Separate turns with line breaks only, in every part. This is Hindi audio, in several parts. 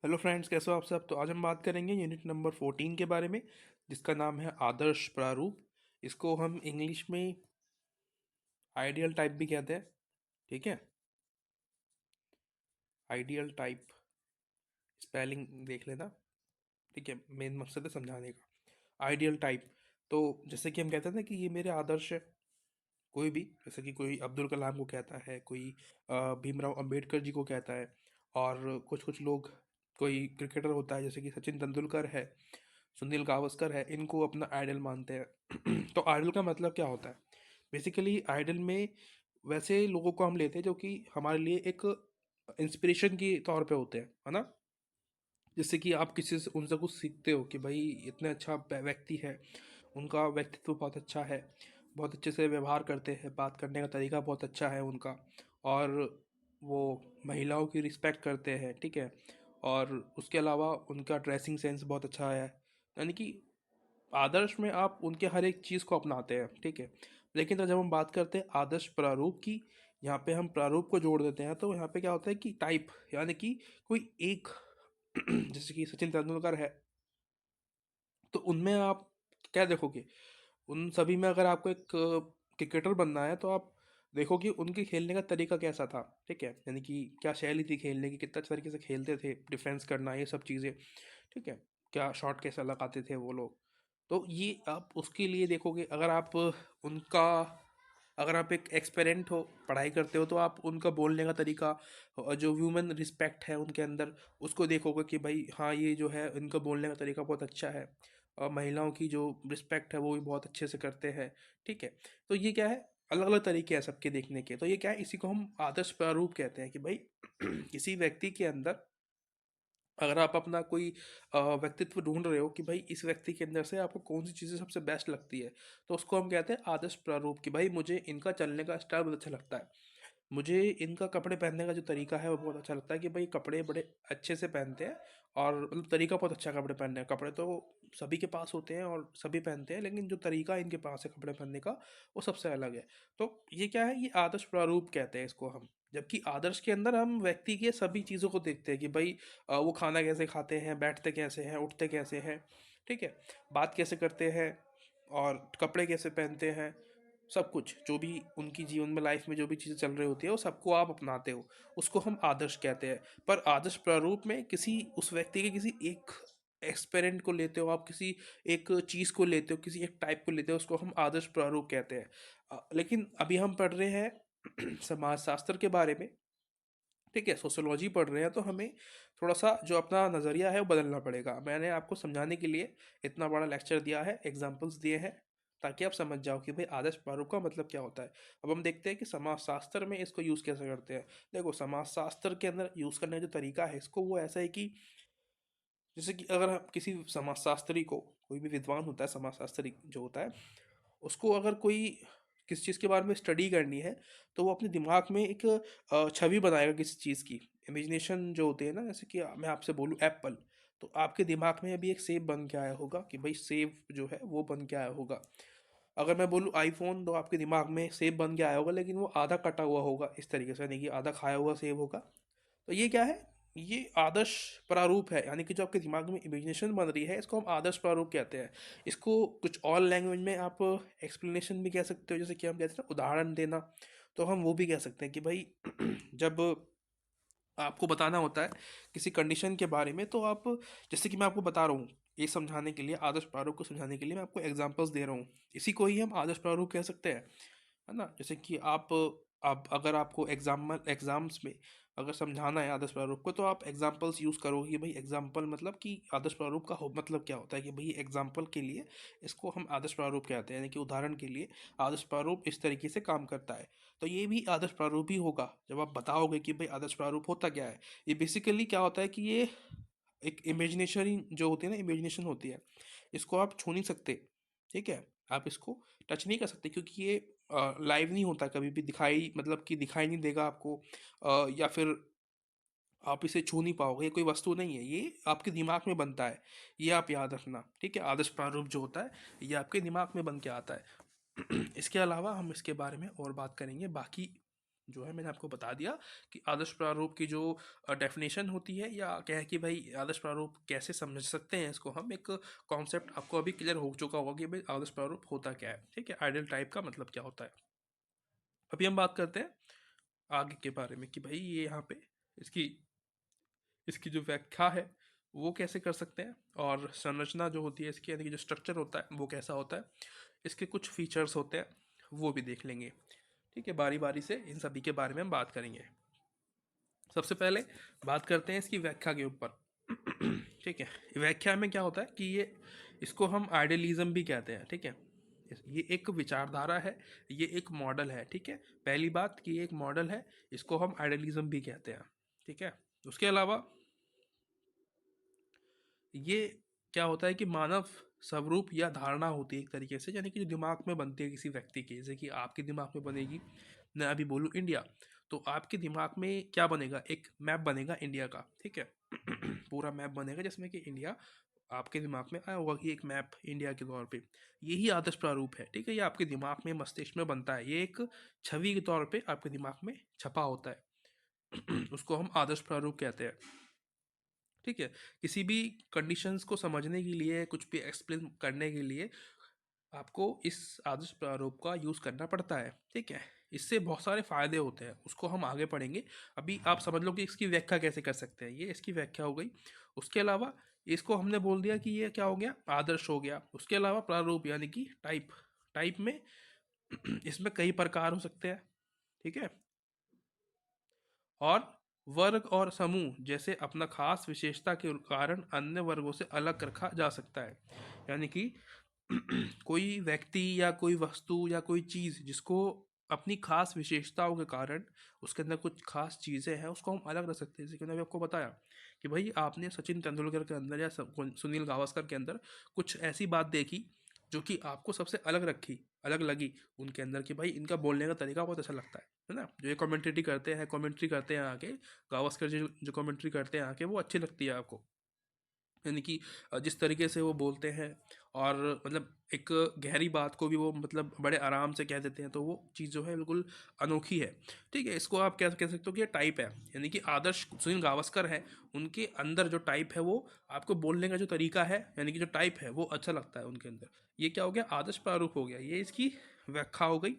हेलो फ्रेंड्स, कैसे हो आप सब। तो आज हम बात करेंगे यूनिट नंबर 14 के बारे में, जिसका नाम है आदर्श प्रारूप। इसको हम इंग्लिश में आइडियल टाइप भी कहते हैं। ठीक है, आइडियल टाइप स्पेलिंग देख लेना। ठीक है, मेन मकसद है समझाने का। आइडियल टाइप, तो जैसे कि हम कहते हैं ना कि ये मेरे आदर्श है। कोई भी, जैसे कि कोई अब्दुल कलाम को कहता है, कोई भीमराव अंबेडकर जी को कहता है, और कुछ कुछ लोग, कोई क्रिकेटर होता है जैसे कि सचिन तेंदुलकर है, सुनील गावस्कर है, इनको अपना आइडल मानते हैं। तो आइडल का मतलब क्या होता है? बेसिकली आइडल में वैसे लोगों को हम लेते हैं जो कि हमारे लिए एक इंस्पिरेशन के तौर पे होते हैं, है ना। जैसे कि आप किसी से, उनसे कुछ सीखते हो कि भाई इतने अच्छा व्यक्ति है, उनका व्यक्तित्व बहुत अच्छा है, बहुत अच्छे से व्यवहार करते हैं, बात करने का तरीका बहुत अच्छा है उनका, और वो महिलाओं की रिस्पेक्ट करते हैं। ठीक है, और उसके अलावा उनका ड्रेसिंग सेंस बहुत अच्छा है। यानी कि आदर्श में आप उनके हर एक चीज़ को अपनाते हैं। ठीक है, लेकिन तो जब हम बात करते हैं आदर्श प्रारूप की, यहाँ पे हम प्रारूप को जोड़ देते हैं, तो यहाँ पे क्या होता है कि टाइप, यानी कि कोई एक जैसे कि सचिन तेंदुलकर है, तो उनमें आप क्या देखोगे? उन सभी में अगर आपको एक क्रिकेटर बनना है, तो आप देखोगे उनके खेलने का तरीका कैसा था। ठीक है, यानी कि क्या शैली थी खेलने की, कितना अच्छे तरीके से खेलते थे, डिफेंस करना, ये सब चीज़ें। ठीक है, क्या शॉट कैसा लगाते थे वो लोग। तो ये आप उसके लिए देखोगे। उनका अगर आप एक एक्सपेरेंट हो, पढ़ाई करते हो, तो आप उनका बोलने का तरीका और जो ह्यूमन रिस्पेक्ट है उनके अंदर, उसको देखोगे कि भाई हाँ, ये जो है इनका बोलने का तरीका बहुत अच्छा है, और महिलाओं की जो रिस्पेक्ट है वो भी बहुत अच्छे से करते हैं। ठीक है, तो ये क्या है, अलग अलग तरीके हैं सबके देखने के। तो ये क्या है, इसी को हम आदर्श प्रारूप कहते हैं कि भाई किसी व्यक्ति के अंदर, अगर आप अपना कोई व्यक्तित्व ढूंढ रहे हो कि भाई इस व्यक्ति के अंदर से आपको कौन सी चीज़ें सबसे बेस्ट लगती है, तो उसको हम कहते हैं आदर्श प्रारूप कि भाई मुझे इनका चलने का स्टाइल बहुत अच्छा लगता है, मुझे इनका कपड़े पहनने का जो तरीका है वो बहुत अच्छा लगता है कि भाई कपड़े बड़े अच्छे से पहनते हैं, और मतलब तरीका बहुत अच्छा है कपड़े पहनने का। कपड़े तो सभी के पास होते हैं और सभी पहनते हैं, लेकिन जो तरीका इनके पास है कपड़े पहनने का, वो सबसे अलग है। तो ये क्या है, ये आदर्श प्रारूप कहते हैं इसको हम। जबकि आदर्श के अंदर हम व्यक्ति के सभी चीज़ों को देखते हैं कि भाई वो खाना कैसे खाते हैं, बैठते कैसे हैं, उठते कैसे हैं। ठीक है, बात कैसे करते हैं, और कपड़े कैसे पहनते हैं, सब कुछ जो भी उनकी जीवन में, लाइफ में जो भी चीज़ें चल रही होती है, वो सबको आप अपनाते हो, उसको हम आदर्श कहते हैं। पर आदर्श प्रारूप में किसी उस व्यक्ति के किसी एक एक्सपेरेंट को लेते हो आप, किसी एक चीज़ को लेते हो, किसी एक टाइप को लेते हो, उसको हम आदर्श प्रारूप कहते हैं। लेकिन अभी हम पढ़ रहे हैं समाजशास्त्र के बारे में। ठीक है, सोशियोलॉजी पढ़ रहे हैं, तो हमें थोड़ा सा जो अपना नज़रिया है वो बदलना पड़ेगा। मैंने आपको समझाने के लिए इतना बड़ा लेक्चर दिया है, एग्जाम्पल्स दिए हैं, ताकि आप समझ जाओ कि भाई आदर्श प्रारूप का मतलब क्या होता है। अब हम देखते हैं कि समाजशास्त्र में इसको यूज़ कैसे करते हैं। देखो, समाजशास्त्र के अंदर यूज़ करने का जो तरीका है इसको, वो ऐसा है कि जैसे कि अगर हम किसी समाजशास्त्री को, कोई भी विद्वान होता है समाजशास्त्री जो होता है, उसको अगर कोई किसी चीज़ के बारे में स्टडी करनी है, तो वो अपने दिमाग में एक छवि बनाएगा किसी चीज़ की। इमेजिनेशन जो होती है ना, जैसे कि मैं आपसे बोलूँ एप्पल, तो आपके दिमाग में अभी एक सेब बन के आया होगा कि भाई सेब जो है वो बन के आया होगा। अगर मैं बोलूँ आईफोन, तो आपके दिमाग में सेब बन के आया होगा, लेकिन वो आधा कटा हुआ होगा, इस तरीके से नहीं कि आधा खाया हुआ सेब होगा। तो ये क्या है, ये आदर्श प्रारूप है। यानी कि जो आपके दिमाग में इमेजिनेशन बन रही है, इसको हम आदर्श प्रारूप कहते हैं। इसको कुछ और लैंग्वेज में आप एक्सप्लेनेशन भी कह सकते हो, जैसे कि हम कहते हैं ना उदाहरण देना, तो हम वो भी कह सकते हैं कि भाई जब आपको बताना होता है किसी कंडीशन के बारे में, तो आप, जैसे कि मैं आपको बता रहा हूँ, ये समझाने के लिए, आदर्श प्रारूप को समझाने के लिए मैं आपको एग्जांपल्स दे रहा हूँ, इसी को ही हम आदर्श प्रारूप कह सकते हैं, है ना। जैसे कि आप अगर आपको एग्जाम्स में अगर समझाना है आदर्श प्रारूप को, तो आप एग्जाम्पल्स यूज़ करोगे कि भाई एग्जाम्पल मतलब कि आदर्श प्रारूप का मतलब क्या होता है, कि भाई एग्जाम्पल के लिए इसको हम आदर्श प्रारूप कहते हैं, यानी कि उदाहरण के लिए आदर्श प्रारूप इस तरीके से काम करता है। तो ये भी आदर्श प्रारूप ही होगा जब आप बताओगे कि भाई आदर्श प्रारूप होता क्या है। ये बेसिकली क्या होता है कि ये एक इमेजिनेशन जो होती है ना, इमेजिनेशन होती है, इसको आप छू नहीं सकते। ठीक है, आप इसको टच नहीं कर सकते, क्योंकि ये लाइव नहीं होता, कभी भी दिखाई, मतलब कि दिखाई नहीं देगा आपको, या फिर आप इसे छू नहीं पाओगे, ये कोई वस्तु नहीं है, ये आपके दिमाग में बनता है। ये आप याद रखना। ठीक है, आदर्श प्रारूप जो होता है, ये आपके दिमाग में बन के आता है। इसके अलावा हम इसके बारे में और बात करेंगे बाकी जो है मैंने आपको बता दिया कि आदर्श प्रारूप की जो डेफिनेशन होती है, या क्या है कि भाई आदर्श प्रारूप कैसे समझ सकते हैं इसको हम, एक कॉन्सेप्ट आपको अभी क्लियर हो चुका होगा कि भाई आदर्श प्रारूप होता क्या है, ठीक है, आइडियल टाइप का मतलब क्या होता है। अभी हम बात करते हैं आगे के बारे में कि भाई ये यहाँ पे इसकी इसकी जो व्याख्या है वो कैसे कर सकते हैं, और संरचना जो होती है इसकी, यानी कि जो स्ट्रक्चर होता है वो कैसा होता है, इसके कुछ फीचर्स होते हैं वो भी देख लेंगे। ठीक है, बारी बारी से इन सभी के बारे में हम बात करेंगे। सबसे पहले बात करते हैं इसकी व्याख्या के ऊपर। ठीक है, व्याख्या में क्या होता है कि ये, इसको हम आइडियलिज्म भी कहते हैं। ठीक है, ये एक विचारधारा है, ये एक मॉडल है। ठीक है, पहली बात कि ये एक मॉडल है, इसको हम आइडियलिज्म भी कहते हैं। ठीक है, उसके अलावा ये क्या होता है कि मानव स्वरूप या धारणा होती है एक तरीके से, यानी कि जो दिमाग में बनती है किसी व्यक्ति के, जैसे कि आपके दिमाग में बनेगी, मैं अभी बोलूँ इंडिया, तो आपके दिमाग में क्या बनेगा, एक मैप बनेगा इंडिया का। ठीक है, पूरा मैप बनेगा जिसमें कि इंडिया आपके दिमाग में आया होगा कि एक मैप इंडिया के तौर पे, यही आदर्श प्रारूप है। ठीक है, ये आपके दिमाग में, मस्तिष्क में बनता है, ये एक छवि के तौर पे आपके दिमाग में छपा होता है। उसको हम आदर्श प्रारूप कहते हैं। ठीक है, किसी भी कंडीशंस को समझने के लिए, कुछ भी एक्सप्लेन करने के लिए आपको इस आदर्श प्रारूप का यूज़ करना पड़ता है। ठीक है, इससे बहुत सारे फ़ायदे होते हैं, उसको हम आगे पढ़ेंगे। अभी आप समझ लो कि इसकी व्याख्या कैसे कर सकते हैं, ये इसकी व्याख्या हो गई। उसके अलावा इसको हमने बोल दिया कि ये क्या हो गया, आदर्श हो गया। उसके अलावा प्रारूप यानी कि टाइप, टाइप में इसमें कई प्रकार हो सकते हैं। ठीक है, और वर्ग और समूह जैसे अपना खास विशेषता के कारण अन्य वर्गों से अलग रखा जा सकता है। यानी कि कोई व्यक्ति या कोई वस्तु या कोई चीज़ जिसको अपनी खास विशेषताओं के कारण, उसके अंदर कुछ खास चीज़ें हैं, उसको हम अलग रख सकते हैं। जैसे कि मैंने आपको बताया कि भाई आपने सचिन तेंदुलकर के अंदर या सुनील गावस्कर के अंदर कुछ ऐसी बात देखी जो कि आपको सबसे अलग रखी, अलग लगी उनके अंदर, कि भाई इनका बोलने का तरीका बहुत अच्छा लगता है ना। जो ये कमेंट्री करते हैं आके, गावस्कर जी जो कमेंट्री करते हैं आके, वो अच्छी लगती है आपको। यानी कि जिस तरीके से वो बोलते हैं, और मतलब एक गहरी बात को भी वो मतलब बड़े आराम से कह देते हैं, तो वो चीज़ जो है बिल्कुल अनोखी है। ठीक है, इसको आप क्या कह सकते हो कि ये टाइप है। यानी कि आदर्श सुनील गावस्कर है, उनके अंदर जो टाइप है, वो आपको बोलने का जो तरीका है, यानी कि जो टाइप है, वो अच्छा लगता है उनके अंदर। ये क्या हो गया, आदर्श प्रारूप हो गया। ये इसकी व्याख्या हो गई।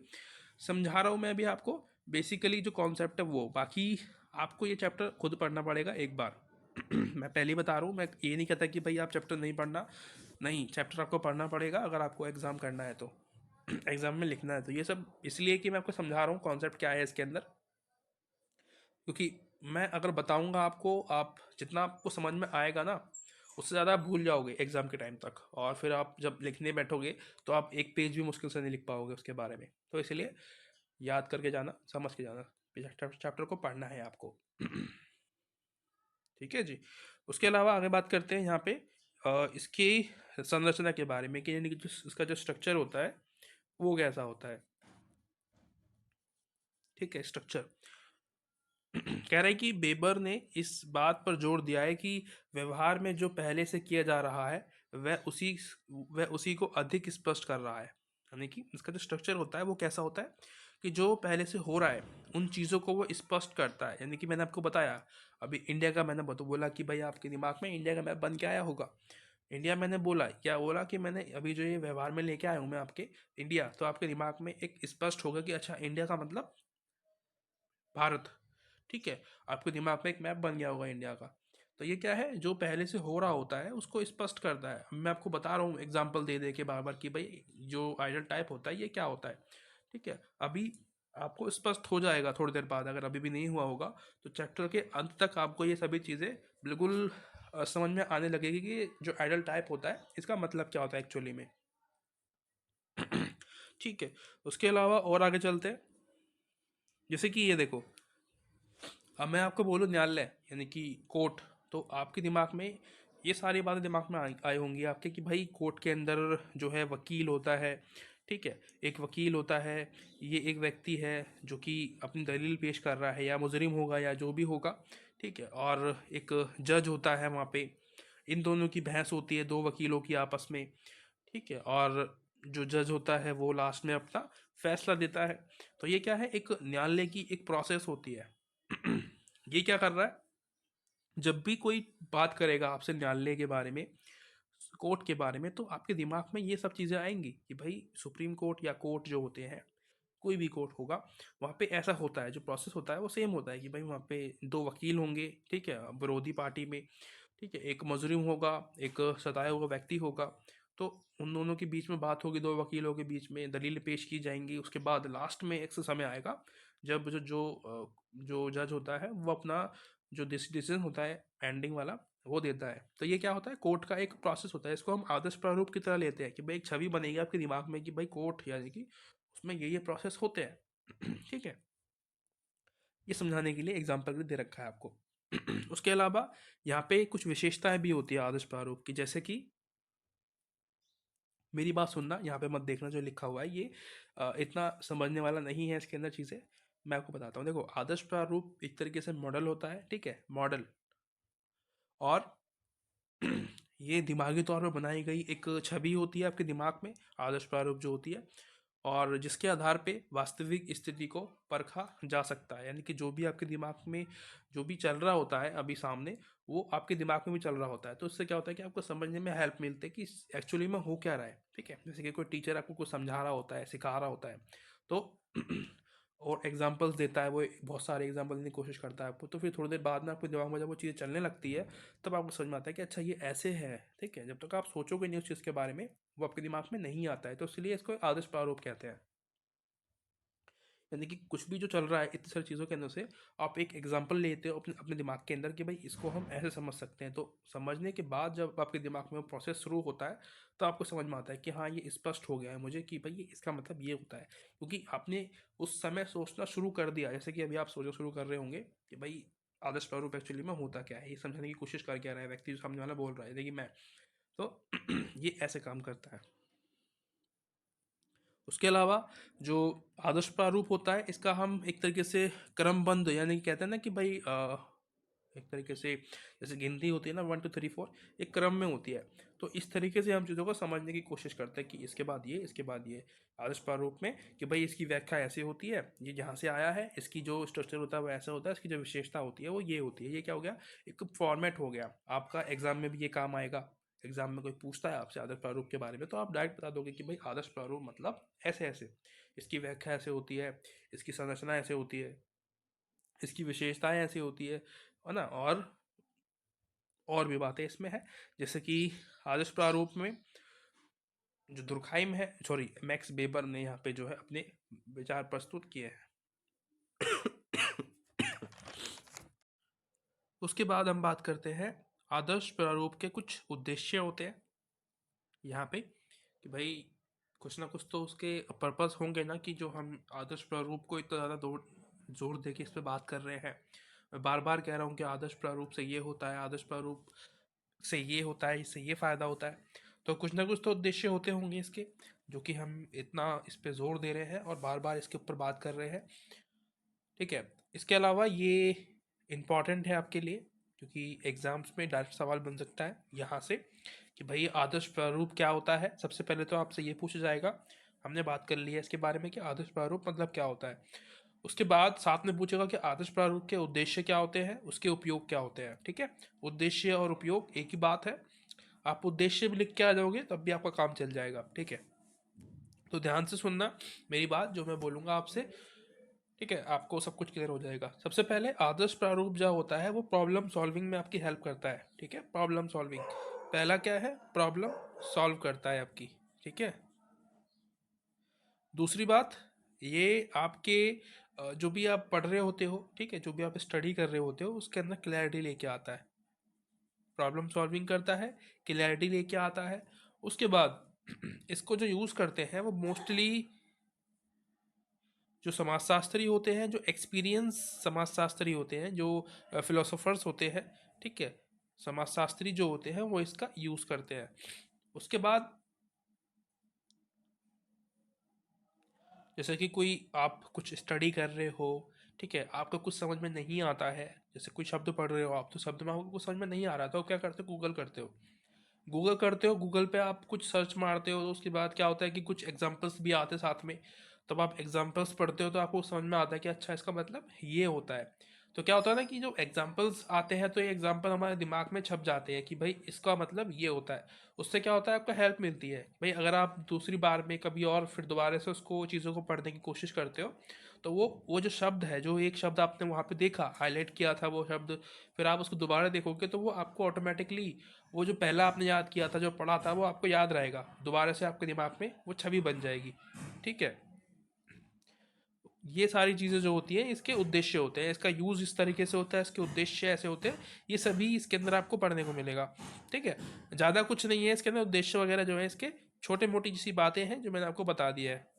समझा रहा हूँ मैं अभी आपको बेसिकली जो कॉन्सेप्ट है वो, बाकी आपको ये चैप्टर खुद पढ़ना पड़ेगा एक बार। मैं पहले ही बता रहा हूँ, मैं ये नहीं कहता कि भाई आप चैप्टर नहीं पढ़ना, नहीं, चैप्टर आपको पढ़ना पड़ेगा अगर आपको एग्ज़ाम करना है तो, एग्ज़ाम में लिखना है तो। ये सब इसलिए कि मैं आपको समझा रहा हूँ कॉन्सेप्ट क्या है इसके अंदर, क्योंकि मैं अगर बताऊँगा आपको, आप जितना आपको समझ में आएगा ना, उससे ज़्यादा आप भूल जाओगे एग्ज़ाम के टाइम तक, और फिर आप जब लिखने बैठोगे तो आप एक पेज भी मुश्किल से नहीं लिख पाओगे उसके बारे में। तो इसलिए याद करके जाना, समझ के जाना, चैप्टर को पढ़ना है आपको। ठीक है जी। उसके अलावा आगे बात करते हैं यहाँ पे इसकी संरचना के बारे में, कि यानी कि जो इसका जो स्ट्रक्चर होता है वो कैसा होता है। ठीक है, स्ट्रक्चर कह रहा है कि बेबर ने इस बात पर जोर दिया है कि व्यवहार में जो पहले से किया जा रहा है वह उसी वह उसी को अधिक स्पष्ट कर रहा है। यानी कि इसका जो स्ट्रक्चर होता है वो कैसा होता है कि जो पहले से हो रहा है उन चीज़ों को वो स्पष्ट करता है। यानी कि मैंने आपको बताया अभी इंडिया का, मैंने बोला कि भाई आपके दिमाग में इंडिया का मैप बन के आया होगा। इंडिया मैंने बोला, क्या बोला कि मैंने अभी जो ये व्यवहार में लेके आया हूँ मैं आपके इंडिया, तो आपके दिमाग में एक स्पष्ट होगा कि अच्छा इंडिया का मतलब भारत। ठीक है, आपके दिमाग में एक मैप बन गया होगा इंडिया का। तो ये क्या है, जो पहले से हो रहा होता है उसको स्पष्ट करता है। अब मैं आपको बता रहा हूँ एग्जांपल दे दे के बार बार कि भाई जो आइडल टाइप होता है ये क्या होता है। ठीक है, अभी आपको स्पष्ट हो जाएगा थोड़ी देर बाद, अगर अभी भी नहीं हुआ होगा तो चैप्टर के अंत तक आपको ये सभी चीज़ें बिल्कुल समझ में आने लगेगी कि जो आइडल टाइप होता है इसका मतलब क्या होता है एक्चुअली में। ठीक है, उसके अलावा और आगे चलते हैं। जैसे कि ये देखो, अब मैं आपको बोलूँ न्यायालय यानी कि कोर्ट, तो आपके दिमाग में ये सारी बातें दिमाग में आई होंगी आपके कि भाई कोर्ट के अंदर जो है वकील होता है। ठीक है, एक वकील होता है, ये एक व्यक्ति है जो कि अपनी दलील पेश कर रहा है, या मुजरिम होगा या जो भी होगा। ठीक है, और एक जज होता है वहाँ पे, इन दोनों की बहस होती है दो वकीलों की आपस में। ठीक है, और जो जज होता है वो लास्ट में अपना फैसला देता है। तो ये क्या है, एक न्यायालय की एक प्रोसेस होती है। ये क्या कर रहा है, जब भी कोई बात करेगा आपसे न्यायालय के बारे में, कोर्ट के बारे में, तो आपके दिमाग में ये सब चीज़ें आएंगी कि भाई सुप्रीम कोर्ट या कोर्ट जो होते हैं, कोई भी कोर्ट होगा, वहाँ पे ऐसा होता है, जो प्रोसेस होता है वो सेम होता है कि भाई वहाँ पे दो वकील होंगे, ठीक है, विरोधी पार्टी में, ठीक है, एक मुजरिम होगा, एक सताया हुआ व्यक्ति होगा। तो उन दोनों के बीच में बात होगी, दो वकीलों के बीच में दलील पेश की जाएंगी। उसके बाद लास्ट में एक समय आएगा जब जो जज होता है वो अपना जो डिसीजन होता है एंडिंग वाला वो देता है। तो ये क्या होता है, कोर्ट का एक प्रोसेस होता है। इसको हम आदर्श प्रारूप की तरह लेते हैं कि भाई एक छवि बनेगी आपके दिमाग में कि भाई कोर्ट यानी कि उसमें ये प्रोसेस होते हैं। ठीक है, ये समझाने के लिए एग्जाम्पल भी दे रखा है आपको। उसके अलावा यहाँ पे कुछ विशेषताएं भी होती है आदर्श प्रारूप की, जैसे कि मेरी बात सुनना, यहाँ पे मत देखना जो लिखा हुआ है ये इतना समझने वाला नहीं है, इसके अंदर चीज़ें मैं आपको बताता हूँ। देखो, आदर्श प्रारूप एक तरीके से मॉडल होता है, ठीक है, मॉडल। और ये दिमागी तौर पर बनाई गई एक छवि होती है आपके दिमाग में, आदर्श प्रारूप जो होती है, और जिसके आधार पे वास्तविक स्थिति को परखा जा सकता है। यानी कि जो भी आपके दिमाग में जो भी चल रहा होता है अभी सामने, वो आपके दिमाग में भी चल रहा होता है। तो इससे क्या होता है कि आपको समझने में हेल्प मिलती है कि एक्चुअली में हो क्या रहा है। ठीक है, जैसे कि कोई टीचर आपको कुछ समझा रहा होता है, सिखा रहा होता है, तो और एग्जाम्पल्स देता है, वो बहुत सारे एग्जाम्पल देने की कोशिश करता है आपको, तो फिर थोड़ी देर बाद में आपके दिमाग में जब वो चीज़ें चलने लगती है, तब आपको समझ में आता है कि अच्छा ये ऐसे है। ठीक है, जब तक आप सोचोगे नहीं उस चीज़ के बारे में, वो आपके दिमाग में नहीं आता है। तो इसलिए इसको आदर्श प्रारूप कहते हैं। यानी कि कुछ भी जो चल रहा है इतनी सारी चीज़ों के अंदर से आप एक एग्जांपल लेते हो अपने अपने दिमाग के अंदर कि भाई इसको हम ऐसे समझ सकते हैं। तो समझने के बाद जब आपके दिमाग में वो प्रोसेस शुरू होता है, तो आपको समझ में आता है कि हाँ ये स्पष्ट हो गया है मुझे कि भाई ये इसका मतलब ये होता है, क्योंकि आपने उस समय सोचना शुरू कर दिया। जैसे कि अभी आप सोचना शुरू कर रहे होंगे कि भाई आदर्श प्रारूप एक्चुअली में होता क्या है, ये समझने की कोशिश कर क्या रहा है व्यक्ति, जो सामने वाला बोल रहा है, देखिए मैं, तो ये ऐसे काम करता है। उसके अलावा जो आदर्श प्रारूप होता है, इसका हम एक तरीके से क्रमबद्ध, यानी कि कहते हैं ना कि भाई एक तरीके से जैसे गिनती होती है ना, 1 2 3 4, एक क्रम में होती है। तो इस तरीके से हम चीज़ों को समझने की कोशिश करते हैं कि इसके बाद ये, इसके बाद ये। आदर्श प्रारूप में कि भाई इसकी व्याख्या ऐसे होती है, ये जहाँ से आया है, इसकी जो स्ट्रक्चर होता है वो ऐसा होता है, इसकी जो विशेषता होती है वो ये होती है। ये क्या हो गया, एक फॉर्मेट हो गया आपका, एग्जाम में भी ये काम आएगा। एग्जाम में कोई पूछता है आपसे आदर्श प्रारूप के बारे में, तो आप डायरेक्ट बता दोगे कि भाई आदर्श प्रारूप मतलब ऐसे ऐसे, इसकी व्याख्या ऐसे होती है, इसकी संरचना ऐसे होती है, इसकी विशेषताएं ऐसी होती है ना। और भी बातें इसमें है, जैसे कि आदर्श प्रारूप में जो दुर्खाइम है, सॉरी, मैक्स वेबर ने यहाँ पे जो है अपने विचार प्रस्तुत किए हैं। उसके बाद हम बात करते हैं आदर्श प्रारूप के कुछ उद्देश्य होते हैं यहाँ पे, कि भाई कुछ ना कुछ तो उसके पर्पस होंगे ना, कि जो हम आदर्श प्रारूप को इतना ज़्यादा जोर दे के इस पर बात कर रहे हैं। मैं बार बार कह रहा हूँ कि आदर्श प्रारूप से ये होता है, आदर्श प्रारूप से ये होता है, इससे ये फ़ायदा होता है। तो कुछ ना कुछ तो उद्देश्य होते होंगे इसके, जो कि हम इतना इस पे जोर दे रहे हैं और बार बार इसके ऊपर बात कर रहे हैं। ठीक है, इसके अलावा ये इम्पॉर्टेंट है आपके लिए, क्योंकि एग्जाम्स में डायरेक्ट सवाल बन सकता है यहाँ से कि भाई आदर्श प्रारूप क्या होता है। सबसे पहले तो आपसे ये पूछा जाएगा, हमने बात कर ली है इसके बारे में कि आदर्श प्रारूप मतलब क्या होता है। उसके बाद साथ में पूछेगा कि आदर्श प्रारूप के उद्देश्य क्या होते हैं, उसके उपयोग क्या होते हैं। ठीक है, उद्देश्य और उपयोग एक ही बात है। आप उद्देश्य भी लिख के आ जाओगे तब भी आपका काम चल जाएगा। ठीक है, तो ध्यान से सुनना मेरी बात जो मैं बोलूँगा आपसे। ठीक है, आपको सब कुछ क्लियर हो जाएगा। सबसे पहले आदर्श प्रारूप जो होता है वो प्रॉब्लम सॉल्विंग में आपकी हेल्प करता है। ठीक है, प्रॉब्लम सॉल्विंग पहला क्या है, प्रॉब्लम सॉल्व करता है आपकी। ठीक है, दूसरी बात, ये आपके जो भी आप पढ़ रहे होते हो, ठीक है, जो भी आप स्टडी कर रहे होते हो उसके अंदर क्लैरिटी लेके आता है। प्रॉब्लम सॉल्विंग करता है, क्लैरिटी लेके आता है। उसके बाद इसको जो यूज़ करते हैं वो मोस्टली जो समाजशास्त्री होते हैं, जो एक्सपीरियंस समाजशास्त्री होते हैं, जो फिलोसोफर्स होते हैं, ठीक है, समाजशास्त्री जो होते हैं वो इसका यूज़ करते हैं। उसके बाद जैसे कि कोई आप कुछ स्टडी कर रहे हो, ठीक है, आपको कुछ समझ में नहीं आता है, जैसे कोई शब्द पढ़ रहे हो आप, तो शब्द में आपको कुछ समझ में नहीं आ रहा, तो क्या करते हो, गूगल करते हो। गूगल करते हो, गूगल पे आप कुछ सर्च मारते हो, तो उसके बाद क्या होता है कि कुछ एग्जांपल्स भी आते हैं साथ में। तब आप एग्जाम्पल्स पढ़ते हो तो आपको समझ में आता है कि अच्छा इसका मतलब ये होता है। तो क्या होता है ना कि जो एग्जाम्पल्स आते हैं तो ये एग्जाम्पल हमारे दिमाग में छप जाते हैं कि भाई इसका मतलब ये होता है। उससे क्या होता है, आपको हेल्प मिलती है भाई। अगर आप दूसरी बार में कभी और फिर दोबारा से उसको चीज़ों को पढ़ने की कोशिश करते हो तो वो जो शब्द है, जो एक शब्द आपने वहाँ पे देखा, हाईलाइट किया था वो शब्द, फिर आप उसको दोबारा देखोगे तो वो आपको ऑटोमेटिकली वो जो पहला आपने याद किया था, जो पढ़ा था, वो आपको याद रहेगा, दोबारा से आपके दिमाग में वो छवि बन जाएगी। ठीक है। ये सारी चीज़ें जो होती हैं इसके उद्देश्य होते हैं, इसका यूज़ इस तरीके से होता है, इसके उद्देश्य ऐसे होते हैं, ये सभी इसके अंदर आपको पढ़ने को मिलेगा। ठीक है। ज़्यादा कुछ नहीं है इसके अंदर, उद्देश्य वगैरह जो है इसके छोटे मोटी सी बातें हैं जो मैंने आपको बता दिया है।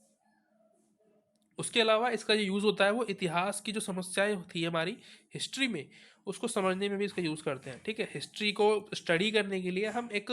उसके अलावा इसका जो यूज़ होता है वो इतिहास की जो समस्याएं होती है हमारी हिस्ट्री में, उसको समझने में भी इसका यूज़ करते हैं। ठीक है। हिस्ट्री को स्टडी करने के लिए हम एक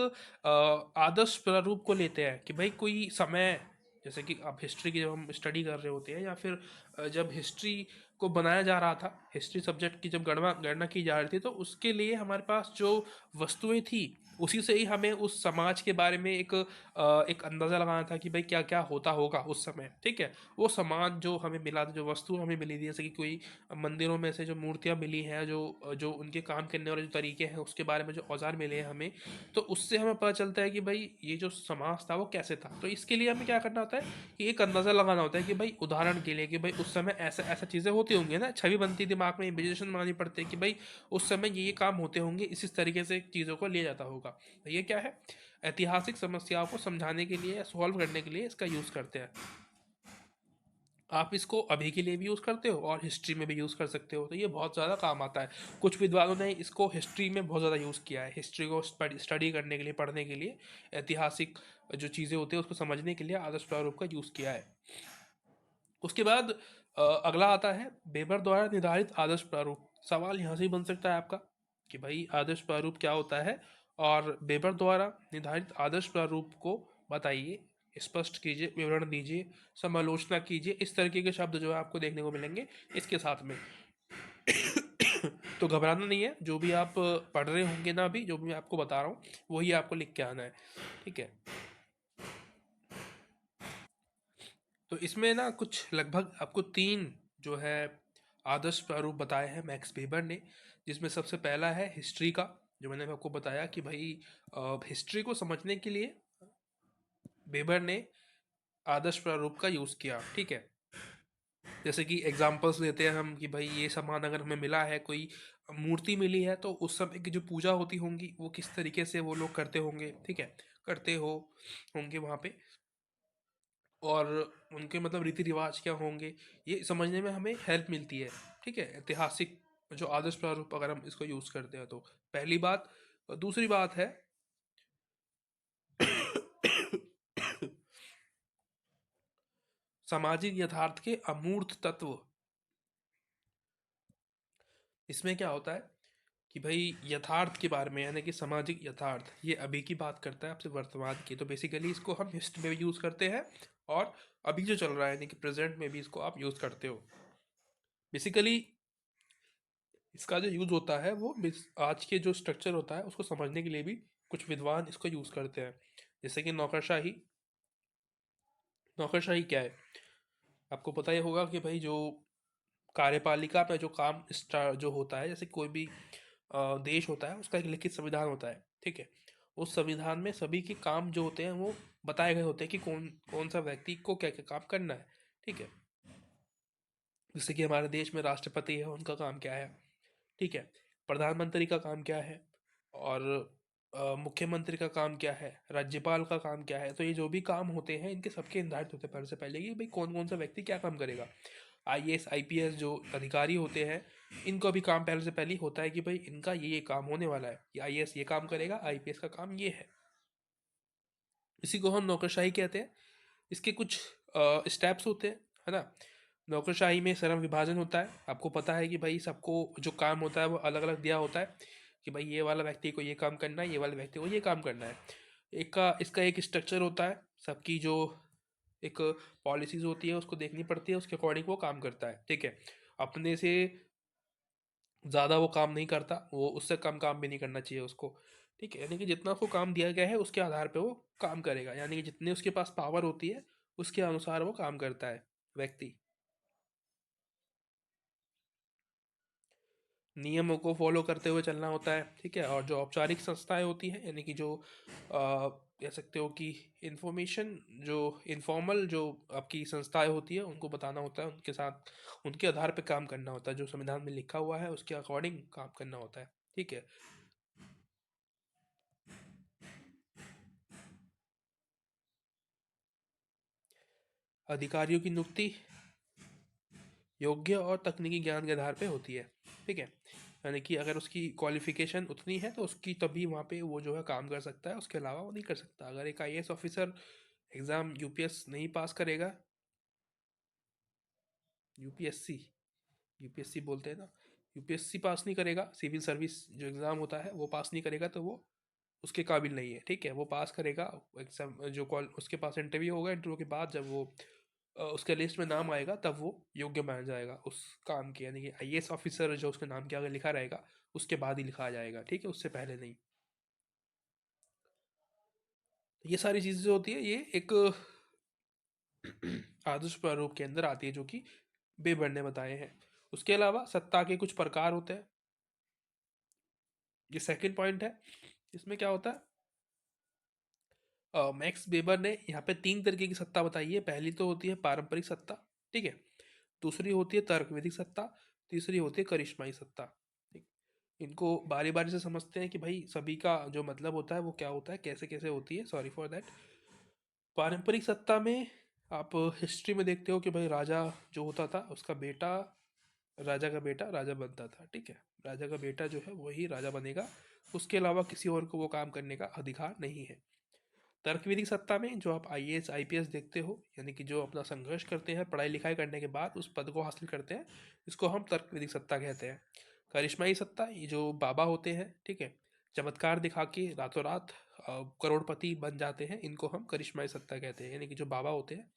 आदर्श प्रारूप को लेते हैं कि भाई कोई समय, जैसे कि अब हिस्ट्री की जब हम स्टडी कर रहे होते हैं या फिर जब हिस्ट्री को बनाया जा रहा था, हिस्ट्री सब्जेक्ट की जब गणना गणना की जा रही थी, तो उसके लिए हमारे पास जो वस्तुएं थी उसी से ही हमें उस समाज के बारे में एक अंदाज़ा लगाना था कि भाई क्या क्या होता होगा उस समय। ठीक है। वो सामान जो हमें मिला था, जो वस्तु हमें मिली थी, जैसे कि कोई मंदिरों में से जो मूर्तियाँ मिली हैं, जो जो उनके काम करने वाले जो तरीके हैं उसके बारे में जो औजार मिले हैं हमें, तो उससे हमें पता चलता है कि भाई ये जो समाज था वो कैसे था। तो इसके लिए हमें क्या करना होता है कि एक अंदाज़ा लगाना होता है कि भाई उदाहरण के लिए कि भाई उस समय ऐसा ऐसा चीज़ें होती होंगी ना, छवि बनती दिमाग में, इमेजिनेशन बनानी पड़ती है कि भाई उस समय ये काम होते होंगे, इस तरीके से चीज़ों को लिया जाता होगा। तो ये क्या है, ऐतिहासिक समस्याओं को समझाने के लिए, सॉल्व करने के लिए इसका यूज़ करते हैं। आप इसको अभी के लिए भी यूज़ करते हो और हिस्ट्री में भी यूज़ कर सकते हो, तो ये बहुत ज़्यादा काम आता है। कुछ विद्वानों ने इसको हिस्ट्री में बहुत ज़्यादा यूज़ किया है, हिस्ट्री को स्टडी करने के लिए, पढ़ने के लिए, ऐतिहासिक जो चीज़ें होती है उसको समझने के लिए आदर्श प्रारूप का यूज़ किया है। उसके बाद अगला आता है वेबर द्वारा निर्धारित आदर्श प्रारूप। सवाल यहाँ से ही बन सकता है आपका कि भाई आदर्श प्रारूप क्या होता है, और वेबर द्वारा निर्धारित आदर्श प्रारूप को बताइए, स्पष्ट कीजिए, विवरण दीजिए, समालोचना कीजिए, इस तरीके के शब्द जो है आपको देखने को मिलेंगे इसके साथ में। तो घबराना नहीं है, जो भी आप पढ़ रहे होंगे ना, अभी जो भी मैं आपको बता रहा हूँ वही आपको लिख के आना है। ठीक है। तो इसमें ना कुछ लगभग आपको तीन जो है आदर्श प्रारूप बताए हैं मैक्स वेबर ने, जिसमें सबसे पहला है हिस्ट्री का, जो मैंने आपको बताया कि भाई हिस्ट्री को समझने के लिए वेबर ने आदर्श प्रारूप का यूज़ किया। ठीक है। जैसे कि एग्जांपल्स लेते हैं हम कि भाई ये सामान अगर हमें मिला है, कोई मूर्ति मिली है, तो उस समय की जो पूजा होती होंगी वो किस तरीके से वो लोग करते होंगे। ठीक है। करते होंगे वहाँ पे, और उनके मतलब रीति रिवाज क्या होंगे, ये समझने में हमें हेल्प मिलती है। ठीक है। ऐतिहासिक जो आदर्श प्रारूप अगर हम इसको यूज़ करते हैं तो पहली बात। दूसरी बात है सामाजिक यथार्थ के अमूर्त तत्व। इसमें क्या होता है कि भाई यथार्थ के बारे में, यानी कि सामाजिक यथार्थ, ये अभी की बात करता है आपसे, वर्तमान की। तो बेसिकली इसको हम हिस्ट्री में भी यूज़ करते हैं और अभी जो चल रहा है यानी कि प्रेजेंट में भी इसको आप यूज़ करते हो। बेसिकली इसका जो यूज़ होता है वो आज के जो स्ट्रक्चर होता है उसको समझने के लिए भी कुछ विद्वान इसको यूज़ करते हैं। जैसे कि नौकरशाही। नौकरशाही क्या है, आपको पता ही होगा कि भाई जो कार्यपालिका में जो काम जो होता है, जैसे कोई भी देश होता है उसका एक लिखित संविधान होता है। ठीक है। उस संविधान में सभी के काम जो होते हैं वो बताए गए होते हैं कि कौन कौन सा व्यक्ति को क्या क्या काम करना है। ठीक है। जैसे कि हमारे देश में राष्ट्रपति है, उनका काम क्या है। ठीक है। प्रधानमंत्री का काम क्या है, और मुख्यमंत्री का काम क्या है, राज्यपाल का काम क्या है। तो ये जो भी काम होते हैं इनके सबके निर्धारित होते हैं पहले से पहले कि भाई कौन कौन सा व्यक्ति क्या काम करेगा। आईएएस आईपीएस जो अधिकारी होते हैं, इनको भी काम पहले से पहले ही होता है कि भाई इनका ये काम होने वाला है, कि आईएएस ये काम करेगा, आईपीएस का काम ये है। इसी को हम नौकरशाही कहते हैं। इसके कुछ स्टेप्स होते हैं, है ना। नौकरशाही में श्रम विभाजन होता है। आपको पता है कि भाई सबको जो काम होता है वो अलग अलग दिया होता है कि भाई ये वाला व्यक्ति को ये काम करना है, ये वाले व्यक्ति को ये काम करना है। इसका एक स्ट्रक्चर होता है, सबकी जो एक पॉलिसीज होती है उसको देखनी पड़ती है, उसके अकॉर्डिंग वो काम करता है। ठीक है। अपने से ज़्यादा वो काम नहीं करता, वो उससे कम काम भी नहीं करना चाहिए उसको। ठीक है। यानी कि जितना उसको काम दिया गया है उसके आधार पे वो काम करेगा, यानी कि जितने उसके पास पावर होती है उसके अनुसार वो काम करता है। व्यक्ति नियमों को फॉलो करते हुए चलना होता है, ठीक है। और जो औपचारिक संस्थाएं होती हैं, यानी कि जो कह सकते हो कि इंफॉर्मेशन, जो इनफॉर्मल जो आपकी संस्थाएं होती है उनको बताना होता है, उनके साथ उनके आधार पे काम करना होता है, जो संविधान में लिखा हुआ है उसके अकॉर्डिंग काम करना होता है, ठीक है। अधिकारियों की नियुक्ति योग्य और तकनीकी ज्ञान के आधार पे होती है, ठीक है। यानी कि अगर उसकी क्वालिफिकेशन उतनी है तो उसकी तभी वहाँ पे वो जो है काम कर सकता है, उसके अलावा वो नहीं कर सकता। अगर एक आईएएस ऑफिसर एग्ज़ाम यूपीएस नहीं पास करेगा, यूपीएससी यूपीएससी बोलते हैं ना, यूपीएससी पास नहीं करेगा, सिविल सर्विस जो एग्ज़ाम होता है वो पास नहीं करेगा, तो वो उसके काबिल नहीं है, ठीक है। वो पास करेगा एग्जाम, जो कॉल उसके पास इंटरव्यू होगा, इंटरव्यू के बाद जब वो उसके लिस्ट में नाम आएगा तब वो योग्य माना जाएगा उस काम के, यानी कि आईएएस ऑफिसर जो उसके नाम के आगे लिखा रहेगा उसके बाद ही लिखा जाएगा, ठीक है, उससे पहले नहीं। तो ये सारी चीज़ें जो होती है ये एक आदर्श प्रारूप के अंदर आती है, जो कि बेबर ने बताए हैं। उसके अलावा सत्ता के कुछ प्रकार होते हैं, ये सेकंड पॉइंट है। इसमें क्या होता है, मैक्स वेबर ने यहाँ पे तीन तरीके की सत्ता बताई है। पहली तो होती है पारंपरिक सत्ता, ठीक है। दूसरी होती है तर्कविधिक सत्ता। तीसरी होती है करिश्माई सत्ता, ठीक। इनको बारी बारी से समझते हैं कि भाई सभी का जो मतलब होता है वो क्या होता है, कैसे कैसे होती है, सॉरी फॉर दैट। पारंपरिक सत्ता में आप हिस्ट्री में देखते हो कि भाई राजा जो होता था उसका बेटा, राजा का बेटा राजा बनता था, ठीक है। राजा का बेटा जो है वही राजा बनेगा, उसके अलावा किसी और को वो काम करने का अधिकार नहीं है। तर्कविधिक सत्ता में जो आप आईएएस आईपीएस देखते हो, यानी कि जो अपना संघर्ष करते हैं पढ़ाई लिखाई करने के बाद उस पद को हासिल करते हैं, इसको हम तर्कविधिक सत्ता कहते हैं। करिश्माई सत्ता, ये जो बाबा होते हैं, ठीक है, चमत्कार दिखा के रातों रात करोड़पति बन जाते हैं, इनको हम करिश्माई सत्ता कहते हैं। यानी कि जो बाबा होते हैं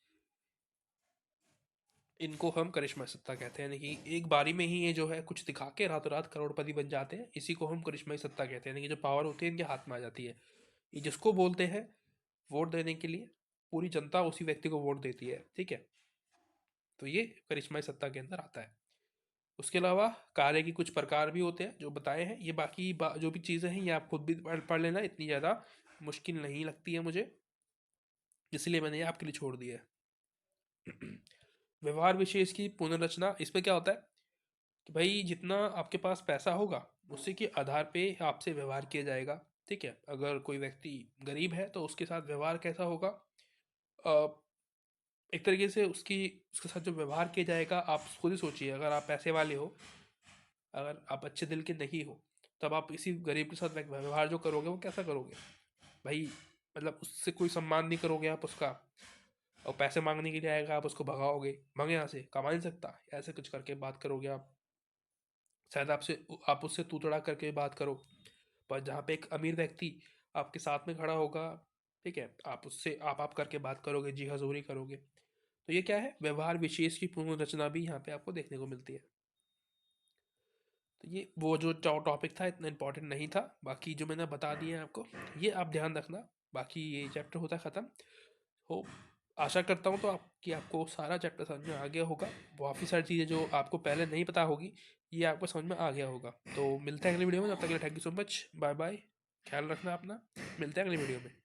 इनको हम करिश्मा सत्ता कहते हैं, यानी कि एक बारी में ही ये जो है कुछ दिखा के रातों रात करोड़पति बन जाते हैं, इसी को हम करिश्माई सत्ता कहते हैं। यानी कि जो पावर होती है इनके हाथ में आ जाती है, ये जिसको बोलते हैं वोट देने के लिए पूरी जनता उसी व्यक्ति को वोट देती है, ठीक है। तो ये करिश्माई सत्ता के अंदर आता है। उसके अलावा कार्य की कुछ प्रकार भी होते हैं जो बताए हैं। ये बाकी जो भी चीज़ें हैं ये आप खुद भी पढ़ लेना, इतनी ज़्यादा मुश्किल नहीं लगती है मुझे, इसलिए मैंने ये आपके लिए छोड़ दिया है। व्यवहार विशेष की पुनर्रचना, इसमें क्या होता है कि भाई जितना आपके पास पैसा होगा उसी के आधार पे आपसे व्यवहार किया जाएगा, ठीक है। अगर कोई व्यक्ति गरीब है तो उसके साथ व्यवहार कैसा होगा, अ, एक तरीके से उसके साथ जो व्यवहार किया जाएगा, आप खुद ही सोचिए, अगर आप पैसे वाले हो, अगर आप अच्छे दिल के नहीं हो, तब आप इसी गरीब के साथ व्यवहार जो करोगे वो कैसा करोगे भाई, मतलब उससे कोई सम्मान नहीं करोगे आप उसका, और पैसे मांगने के लिए आएगा आप उसको भगाओगे, भाग यहाँ से, कमा नहीं सकता, ऐसे कुछ करके बात करोगे आप। शायद आप उससे तू तड़ा करके बात करो। पर जहाँ पे एक अमीर व्यक्ति आपके साथ में खड़ा होगा, ठीक है, आप उससे आप करके बात करोगे, जी हजूरी करोगे। तो ये क्या है, व्यवहार विशेष की पुनर्रचना भी यहाँ पे आपको देखने को मिलती है। तो ये वो जो टॉपिक था इतना इम्पोर्टेंट नहीं था, बाकी जो मैंने बता दिया है आपको ये आप ध्यान रखना। बाकी ये चैप्टर होता है ख़त्म। हो, आशा करता हूँ तो आपको सारा चैप्टर समझ में आ गया होगा। काफ़ी सारी चीज़ें जो आपको पहले नहीं पता होगी ये आपको समझ में आ गया होगा। तो मिलते हैं अगली वीडियो में, तब तक के लिए thank you so much, bye bye, ख्याल रखना अपना, मिलते हैं अगली वीडियो में।